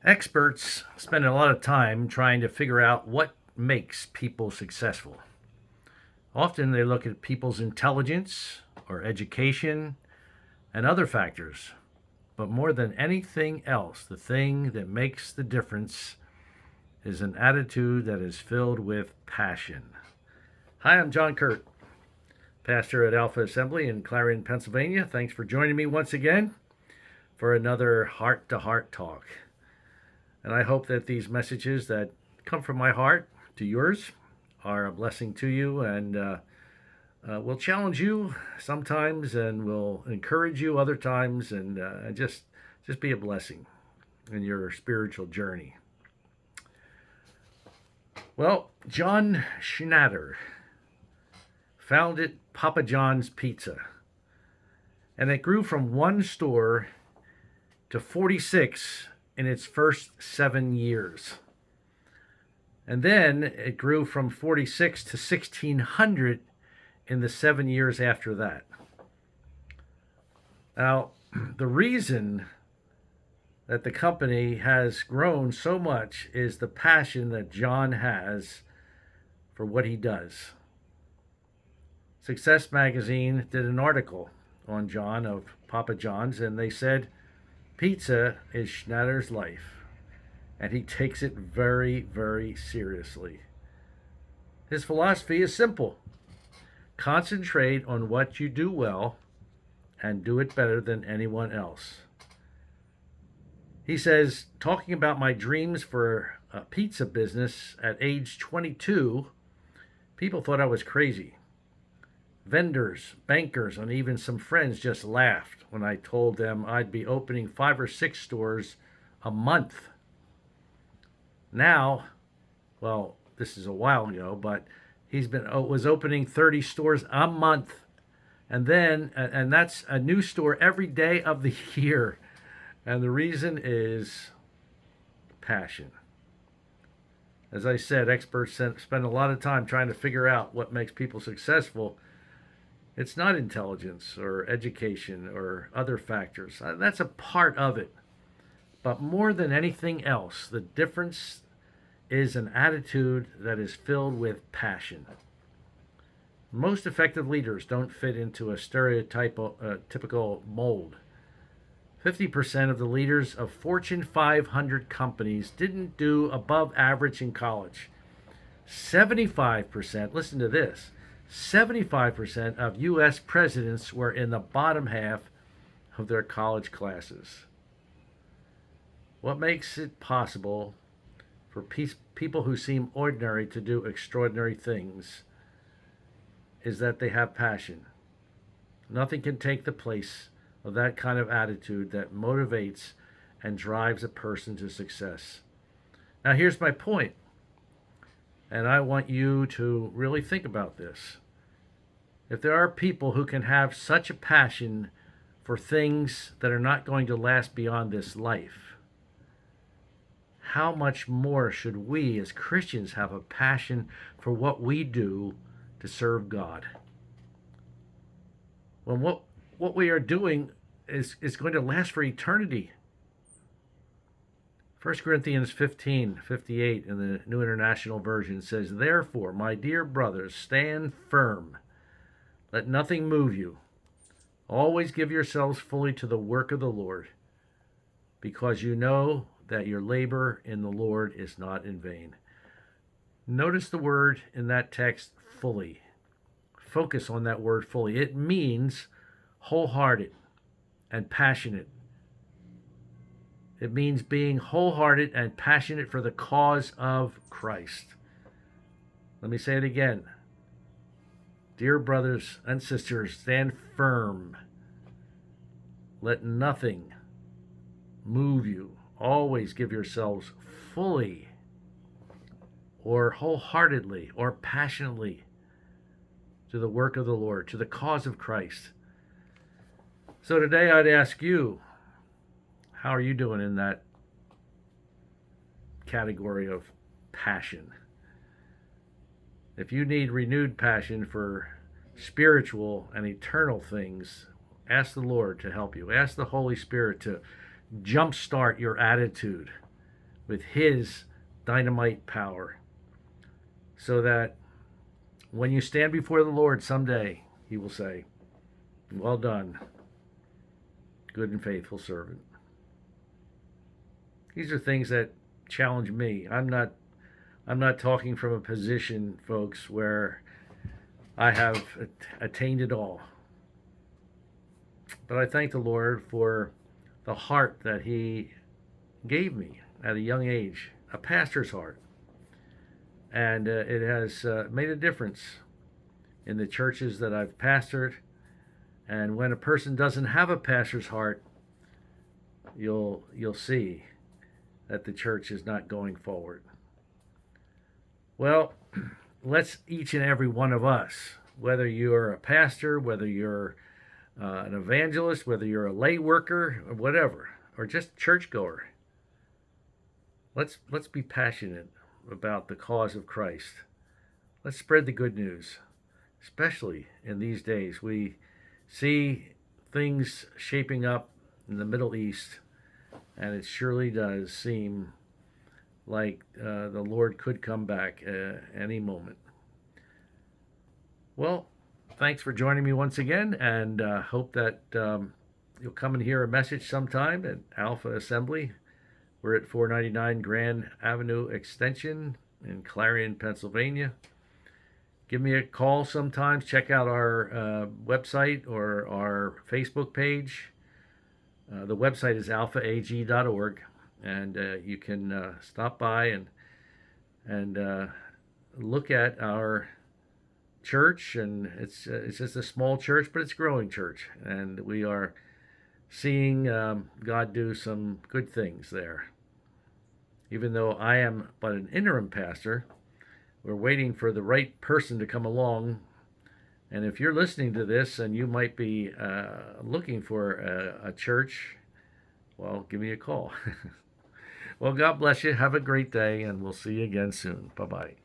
Experts spend a lot of time trying to figure out what makes people successful. Often they look at people's intelligence or education and other factors. But more than anything else, the thing that makes the difference is an attitude that is filled with passion. Hi, I'm John Kuert, pastor at Alpha Assembly in Clarion, Pennsylvania. Thanks for joining me once again for another heart to heart talk. And I hope that these messages that come from my heart to yours are a blessing to you and will challenge you sometimes and will encourage you other times and just be a blessing in your spiritual journey. Well, John Schnatter founded Papa John's Pizza, and it grew from one store to 46 in its first 7 years. And then it grew from 46 to 1,600 in the 7 years after that. Now, the reason that the company has grown so much is the passion that John has for what he does. Success Magazine did an article on John of Papa John's, and they said pizza is Schnatter's life, and he takes it very, very seriously. His philosophy is simple: concentrate on what you do well and do it better than anyone else. He says, talking about my dreams for a pizza business at age 22, people thought I was crazy. Vendors, bankers, and even some friends just laughed when I told them I'd be opening 5 or 6 stores a month. Now, well, this is a while ago, but was opening 30 stores a month, and that's a new store every day of the year. And the reason is passion. As I said, experts spend a lot of time trying to figure out what makes people successful. It's not intelligence or education or other factors. That's a part of it. But more than anything else, the difference is an attitude that is filled with passion. Most effective leaders don't fit into a typical mold. 50% of the leaders of Fortune 500 companies didn't do above average in college. 75%, listen to this, 75% of U.S. presidents were in the bottom half of their college classes. What makes it possible for people who seem ordinary to do extraordinary things is that they have passion. Nothing can take the place of that kind of attitude that motivates and drives a person to success. Now, here's my point, and I want you to really think about this. If there are people who can have such a passion for things that are not going to last beyond this life, how much more should we as Christians have a passion for what we do to serve God? When what we are doing is going to last for eternity. 1 Corinthians 15:58 in the New International Version says, "Therefore, my dear brothers, stand firm. Let nothing move you. Always give yourselves fully to the work of the Lord, because you know that your labor in the Lord is not in vain." Notice the word in that text, fully. Focus on that word, fully. It means wholehearted and passionate. It means being wholehearted and passionate for the cause of Christ. Let me say it again. Dear brothers and sisters, stand firm. Let nothing move you. Always give yourselves fully or wholeheartedly or passionately to the work of the Lord, to the cause of Christ. So today I'd ask you, how are you doing in that category of passion? If you need renewed passion for spiritual and eternal things, ask the Lord to help you. Ask the Holy Spirit to jumpstart your attitude with His dynamite power, so that when you stand before the Lord someday, He will say, "Well done, good and faithful servant." These are things that challenge me. I'm not talking from a position, folks, where I have attained it all. But I thank the Lord for the heart that He gave me at a young age, a pastor's heart. And it has made a difference in the churches that I've pastored. And when a person doesn't have a pastor's heart, you'll see that the church is not going forward. Well, let's each and every one of us, whether you're a pastor, whether you're an evangelist, whether you're a lay worker or whatever, or just churchgoer, let's be passionate about the cause of Christ. Let's spread the good news, especially in these days. We see things shaping up in the Middle East, and it surely does seem like the Lord could come back any moment. Well, thanks for joining me once again, and hope that you'll come and hear a message sometime at Alpha Assembly. We're at 499 Grand Avenue Extension in Clarion, Pennsylvania. Give me a call sometimes. Check out our website or our Facebook page. The website is alphaag.org, and you can stop by and look at our church. And it's just a small church, but it's a growing church, and we are seeing God do some good things there. Even though I am but an interim pastor, we're waiting for the right person to come along. And if you're listening to this and you might be looking for a church, well, give me a call. Well, God bless you. Have a great day, and we'll see you again soon. Bye-bye.